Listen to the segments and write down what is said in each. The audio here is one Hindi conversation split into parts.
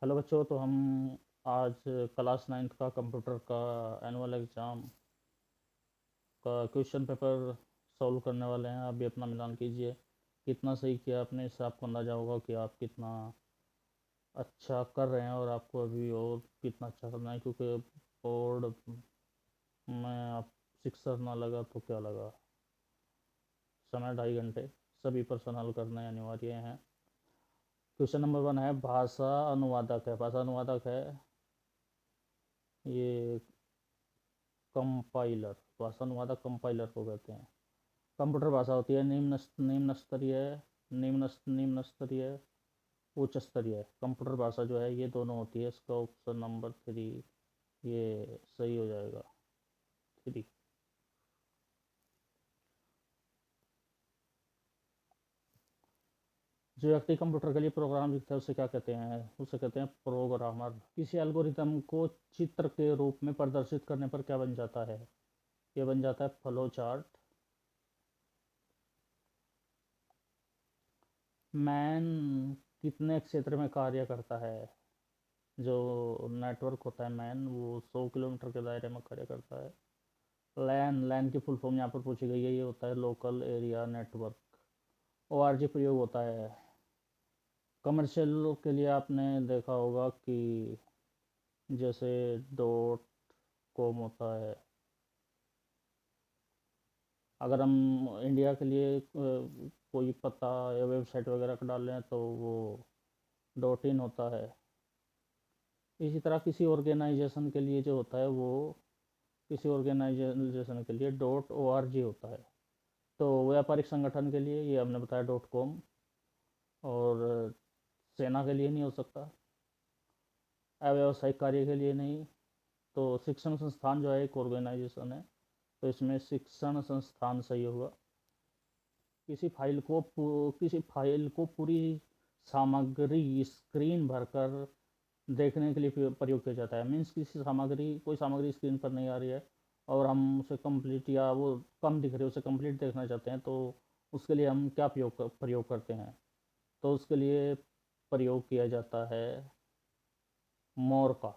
हेलो बच्चों। तो हम आज क्लास 9th का कंप्यूटर का एनुअल एग्ज़ाम का क्वेश्चन पेपर सॉल्व करने वाले हैं। आप भी अपना मिलान कीजिए, कितना सही किया आपने, इससे आपको अंदाज़ा होगा कि आप कितना अच्छा कर रहे हैं और आपको अभी और कितना अच्छा करना है। क्योंकि बोर्ड में आप सिक्सर ना लगा तो क्या लगा। समय 2.5 घंटे, सभी पर हल करने अनिवार्य हैं। क्वेश्चन नंबर 1 है, भाषा अनुवादक है। भाषा अनुवादक है ये कंपाइलर। भाषा अनुवादक कंपाइलर को कहते हैं। कंप्यूटर भाषा होती है निम्न स्तरीय, निम्न स्तरीय, उच्च स्तरीय। कंप्यूटर भाषा जो है ये दोनों होती है। इसका ऑप्शन नंबर 3 ये सही हो जाएगा। 3। जो व्यक्ति कंप्यूटर के लिए प्रोग्राम लिखता है उसे क्या कहते हैं? उसे कहते हैं प्रोग्रामर। किसी एल्गोरिथम को चित्र के रूप में प्रदर्शित करने पर क्या बन जाता है? ये बन जाता है फ्लो चार्ट। मैन कितने क्षेत्र में कार्य करता है? जो नेटवर्क होता है मैन, वो 100 किलोमीटर के दायरे में कार्य करता है। लैन, लैन की फुल फॉर्म यहाँ पर पूछी गई है। ये होता है लोकल एरिया नेटवर्क। ओआरजी प्रयोग होता है कमर्शियल के लिए। आपने देखा होगा कि जैसे डॉट कॉम होता है। अगर हम इंडिया के लिए कोई पता या वेबसाइट वगैरह का डाल लें तो वो डॉट इन होता है। इसी तरह किसी ऑर्गेनाइजेशन के लिए जो होता है वो, किसी ऑर्गेनाइजेशन के लिए डॉट ओ आर जी होता है। तो व्यापारिक संगठन के लिए ये हमने बताया डॉट कॉम। और सेना के लिए नहीं हो सकता, अव्यावसायिक कार्य के लिए नहीं। तो शिक्षण संस्थान जो है एक ऑर्गेनाइजेशन है, तो इसमें शिक्षण संस्थान सही होगा। किसी फाइल को पूरी सामग्री स्क्रीन भरकर देखने के लिए प्रयोग किया जाता है। मीन्स किसी सामग्री, कोई सामग्री स्क्रीन पर नहीं आ रही है और हम उसे कंप्लीट, या वो कम दिख रही है, उसे कंप्लीट देखना चाहते हैं, तो उसके लिए हम क्या प्रयोग करते हैं? तो उसके लिए प्रयोग किया जाता है मोर का।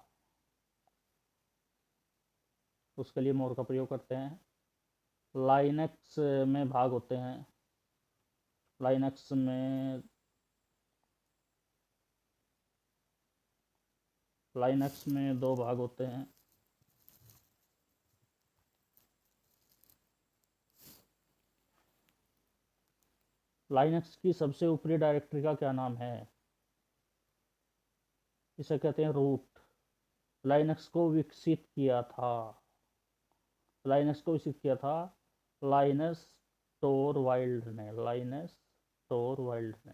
उसके लिए मोर का प्रयोग करते हैं। लाइनक्स में भाग होते हैं। लाइनक्स में लाइनक्स में 2 भाग होते हैं। लाइनक्स की सबसे ऊपरी डायरेक्टरी का क्या नाम है? इसे कहते हैं रूट। लाइनक्स को विकसित किया था, लाइनक्स को विकसित किया था लाइनस टोरवाल्ड ने। लाइनस टोरवाल्ड ने।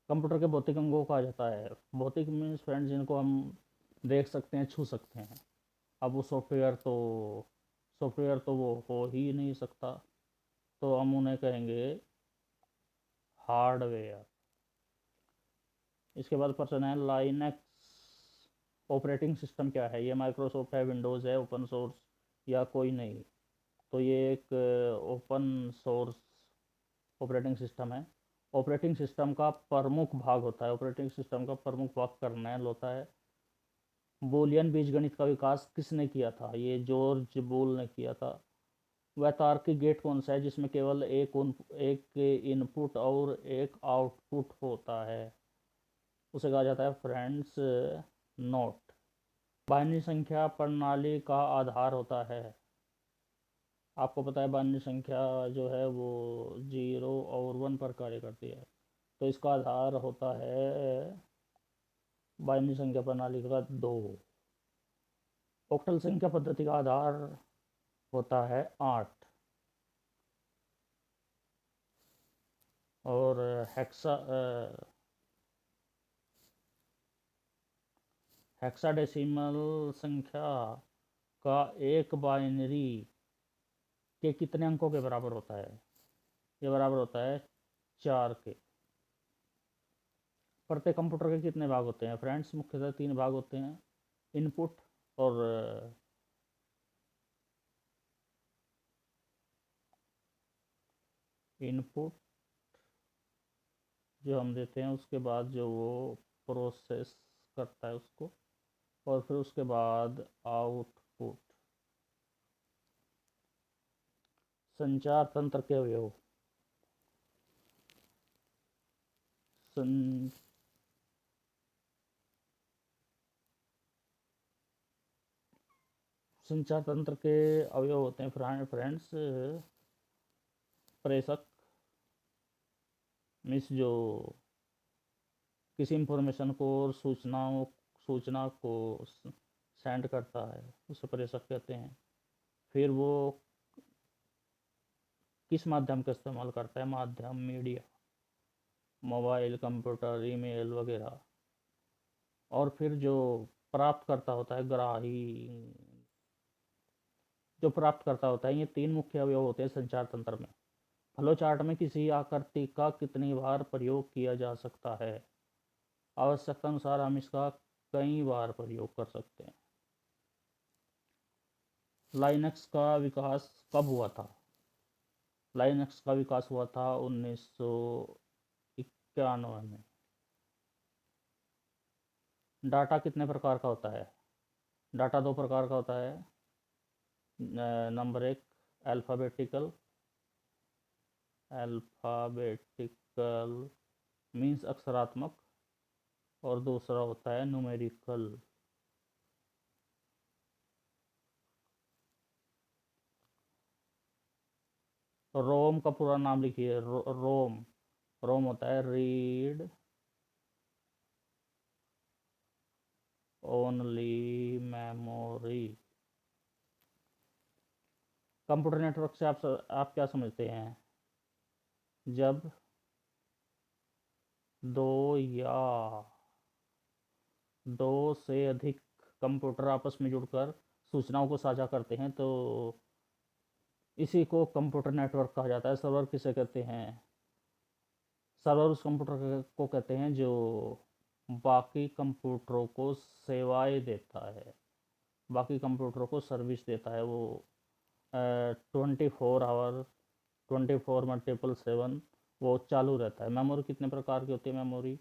कंप्यूटर के भौतिक अंगों को कहा जाता है। भौतिक मीन्स फ्रेंड्स जिनको हम देख सकते हैं, छू सकते हैं। अब वो सॉफ्टवेयर तो वो हो ही नहीं सकता, तो हम उन्हें कहेंगे हार्डवेयर। इसके बाद प्रश्न है, लाइनक्स ऑपरेटिंग सिस्टम क्या है? ये माइक्रोसॉफ्ट है, विंडोज़ है, ओपन सोर्स या कोई नहीं? तो ये एक ओपन सोर्स ऑपरेटिंग सिस्टम है। ऑपरेटिंग सिस्टम का प्रमुख भाग होता है, ऑपरेटिंग सिस्टम का प्रमुख भाग कर्नेल होता है। बूलियन बीजगणित का विकास किसने किया था? ये जॉर्ज बुल ने किया था। वह तार्किक गेट कौन सा है जिसमें केवल एक इनपुट और एक आउटपुट होता है? उसे कहा जाता है फ्रेंड्स नोट। बाइनरी संख्या प्रणाली का आधार होता है। आपको पता है बाइनरी संख्या जो है वो 0 और 1 पर कार्य करती है, तो इसका आधार होता है बाइनरी संख्या प्रणाली का 2। ऑक्टल संख्या पद्धति का आधार होता है 8। और हेक्साडेसिमल संख्या का एक बाइनरी के कितने अंकों के बराबर होता है? ये बराबर होता है 4 के। प्रत्येक कंप्यूटर के कितने भाग होते हैं फ्रेंड्स? मुख्यतः 3 भाग होते हैं, इनपुट और इनपुट जो हम देते हैं, उसके बाद जो वो प्रोसेस करता है उसको, और फिर उसके बाद आउटपुट। संचार तंत्र के अवयव। सं संचार तंत्र के अवयव होते हैं फ्रेंड्स, प्रेषक, मीन्स जो किसी इंफॉर्मेशन को और सूचना को सेंड करता है उसे प्रेषक कहते हैं। फिर वो किस माध्यम का इस्तेमाल करता है, माध्यम मीडिया, मोबाइल, कंप्यूटर, ईमेल वगैरह। और फिर जो प्राप्त करता होता है, ग्राही, जो प्राप्त करता होता है, ये तीन मुख्य अवयव होते हैं संचार तंत्र में। फ्लोचार्ट में किसी आकृति का कितनी बार प्रयोग किया जा सकता है, आवश्यकता अनुसार हम इसका कई बार प्रयोग कर सकते हैं। लाइनक्स का विकास कब हुआ था? लाइनक्स का विकास हुआ था 1991 में। डाटा कितने प्रकार का होता है? डाटा दो प्रकार का होता है। नंबर एक, अल्फ़ाबेटिकल। अल्फ़ाबेटिकल मीन्स अक्षरात्मक, और दूसरा होता है न्यूमेरिकल। रोम का पूरा नाम लिखिए। रोम। रोम होता है read only memory. Computer network से आप क्या समझते हैं? जब दो या दो से अधिक कंप्यूटर आपस में जुड़कर सूचनाओं को साझा करते हैं तो इसी को कंप्यूटर नेटवर्क कहा जाता है। सर्वर किसे कहते हैं? सर्वर उस कंप्यूटर को कहते हैं जो बाकी कंप्यूटरों को सेवाएं देता है, बाकी कंप्यूटरों को सर्विस देता है। वो 24 आवर 24/7 वो चालू रहता है। मेमोरी कितने प्रकार की होती है? मेमोरी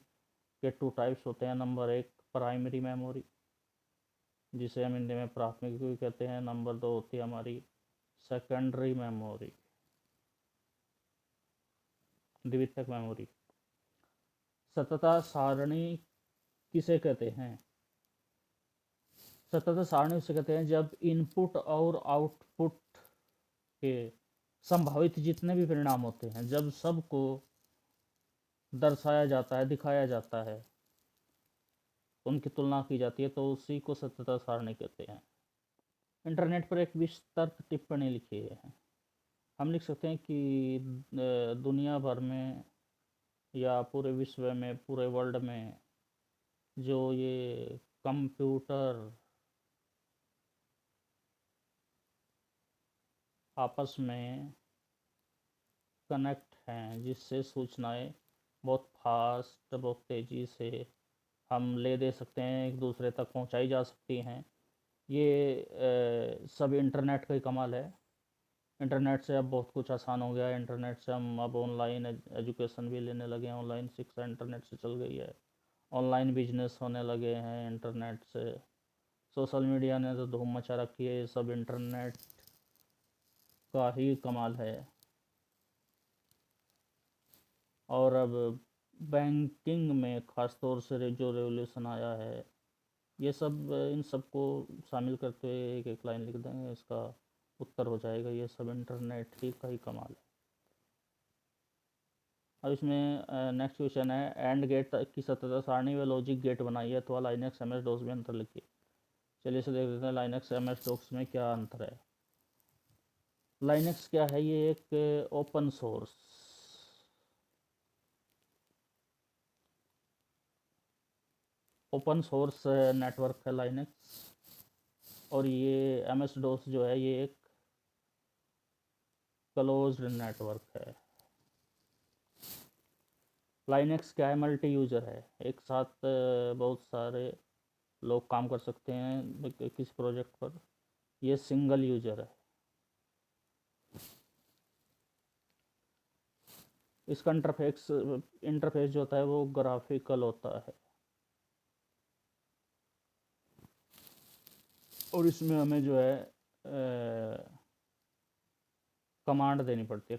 के टू टाइप्स होते हैं। नंबर एक, प्राइमरी मेमोरी, जिसे हम हिंदी में प्राथमिक भी कहते हैं। नंबर दो होती है हमारी सेकेंडरी मेमोरी, द्वितीयक मेमोरी। सतत सारणी किसे कहते हैं? सतत सारणी उसे कहते हैं जब इनपुट और आउटपुट के संभावित जितने भी परिणाम होते हैं, जब सबको दर्शाया जाता है, दिखाया जाता है, उनकी तुलना की जाती है, तो उसी को सत्यता सारणी कहते हैं। इंटरनेट पर एक विस्तृत टिप्पणी लिखी है। हम लिख सकते हैं कि दुनिया भर में या पूरे विश्व में, पूरे वर्ल्ड में जो ये कंप्यूटर आपस में कनेक्ट हैं, जिससे सूचनाएं बहुत फास्ट, बहुत तेज़ी से हम ले दे सकते हैं, एक दूसरे तक पहुंचाई जा सकती हैं, ये सब इंटरनेट का ही कमाल है। इंटरनेट से अब बहुत कुछ आसान हो गया है। इंटरनेट से हम अब ऑनलाइन एजुकेशन भी लेने लगे हैं, ऑनलाइन शिक्षा इंटरनेट से चल गई है, ऑनलाइन बिजनेस होने लगे हैं इंटरनेट से। सोशल मीडिया ने तो धूम मचा रखी है। ये सब इंटरनेट का ही कमाल है। और अब बैंकिंग में ख़ास तौर से जो रेवोल्यूशन आया है, ये सब इन सब को शामिल करते हुए एक एक लाइन लिख देंगे, इसका उत्तर हो जाएगा। ये सब इंटरनेट ही का ही कमाल है। अब इसमें नेक्स्ट क्वेश्चन है, एंड गेट की सत्यता सारणी व लॉजिक गेट बनाइए अथवा लाइनक्स एम एस डॉस में अंतर लिखिए। चलिए इसे देख लेते हैं, लाइनक्स एम एस डॉस में क्या अंतर है। लाइनक्स क्या है? ये एक ओपन सोर्स नेटवर्क है लाइनक्स। और ये एम एस डॉस जो है ये एक क्लोज्ड नेटवर्क है। लाइनक्स क्या है? मल्टी यूज़र है, एक साथ बहुत सारे लोग काम कर सकते हैं किसी प्रोजेक्ट पर। ये सिंगल यूज़र है। इसका इंटरफेस जो होता है वो ग्राफिकल होता है। और इसमें हमें जो है कमांड देनी पड़ती है,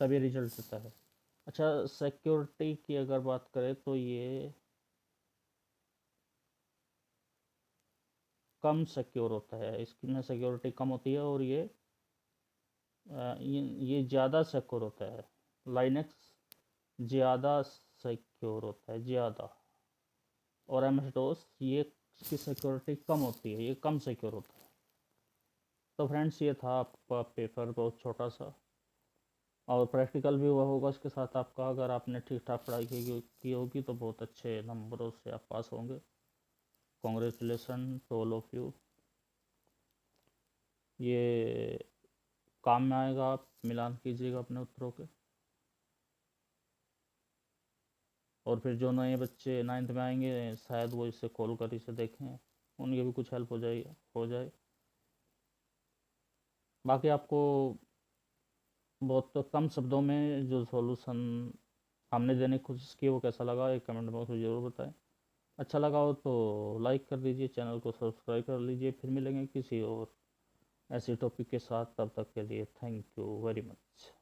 तभी रिजल्ट देता है। अच्छा, सिक्योरिटी की अगर बात करें तो ये कम सिक्योर होता है, इसमें सिक्योरिटी कम होती है, और ये ज़्यादा सिक्योर होता है। लाइनक्स ज़्यादा सिक्योर होता है, ज़्यादा। और एम एस डोस ये इसकी सिक्योरिटी कम होती है, ये कम सिक्योर होता है। तो फ्रेंड्स, ये था आपका पेपर, बहुत छोटा सा, और प्रैक्टिकल भी हुआ होगा इसके साथ आपका। अगर आपने ठीक ठाक पढ़ाई की होगी तो बहुत अच्छे नंबरों से आप पास होंगे। Congratulation to all of you. ये काम में आएगा, आप मिलान कीजिएगा अपने उत्तरों के। और फिर जो नए बच्चे 9th में आएंगे, शायद वो इसे कॉल कर इसे देखें, उनकी भी कुछ हेल्प हो जाए। बाकी आपको बहुत तो कम शब्दों में जो सॉल्यूशन हमने देने की कोशिश की वो कैसा लगा, एक कमेंट बॉक्स में ज़रूर बताएं। अच्छा लगा हो तो लाइक कर दीजिए, चैनल को सब्सक्राइब कर लीजिए। फिर मिलेंगे किसी और ऐसे टॉपिक के साथ, तब तक के लिए थैंक यू वेरी मच।